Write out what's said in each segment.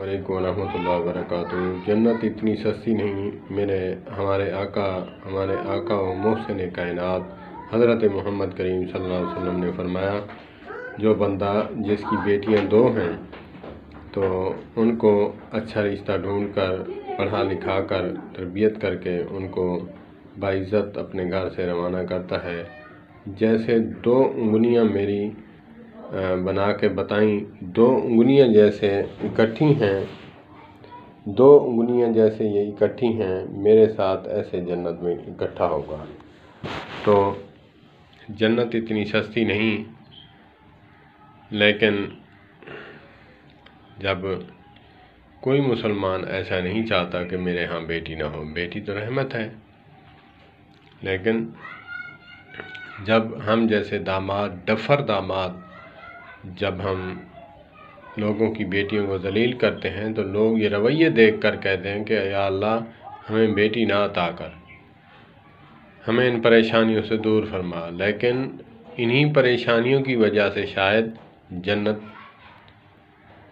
वरहमतुल्लाहि वबरकातुहू। जन्नत इतनी सस्ती नहीं। हमारे आका व मोहसिन कायनात हज़रत मोहम्मद करीम सल्लल्लाहु अलैहि वसल्लम ने फरमाया, जो बंदा जिसकी बेटियां दो हैं तो उनको अच्छा रिश्ता ढूंढ कर पढ़ा लिखा कर तरबियत करके उनको बाइज़्ज़त अपने घर से रवाना करता है। जैसे दो उंगलियां मेरी बना के बताई, दो उंगलियां जैसे इकट्ठी हैं, दो उंगलियां जैसे ये इकट्ठी हैं मेरे साथ, ऐसे जन्नत में इकट्ठा होगा। तो जन्नत इतनी सस्ती नहीं, लेकिन जब कोई मुसलमान ऐसा नहीं चाहता कि मेरे यहाँ बेटी ना हो। बेटी तो रहमत है, लेकिन जब हम जैसे दामाद, डफर दामाद, जब हम लोगों की बेटियों को जलील करते हैं तो लोग ये रवैये देख कर कहते हैं कि या अल्लाह हमें बेटी ना अता कर, हमें इन परेशानियों से दूर फरमा। लेकिन इन्हीं परेशानियों की वजह से शायद जन्नत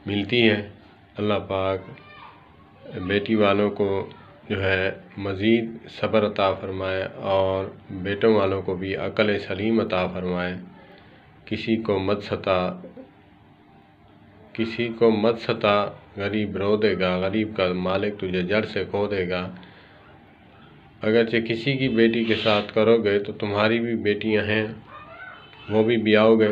मिलती है। अल्लाह पाक बेटी वालों को जो है मज़ीद सब्र अता फरमाए और बेटों वालों को भी अक़ल सलीम अता फरमाए। किसी को मत सता, गरीब रो देगा, गरीब का मालिक तुझे जड़ से खो देगा। अगरचे किसी की बेटी के साथ करोगे तो तुम्हारी भी बेटियां हैं, वो भी ब्याओगे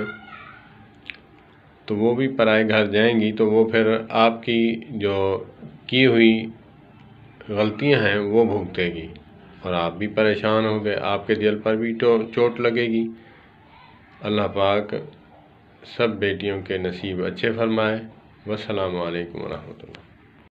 तो वो भी पराए घर जाएंगी, तो वो फिर आपकी जो की हुई गलतियां हैं वो भुगतेगी और आप भी परेशान होगे, आपके दिल पर भी चोट लगेगी। अल्लाह पाक सब बेटियों के नसीब अच्छे फरमाए। वस्सलामु अलैकुम वरहमतुल्लाह।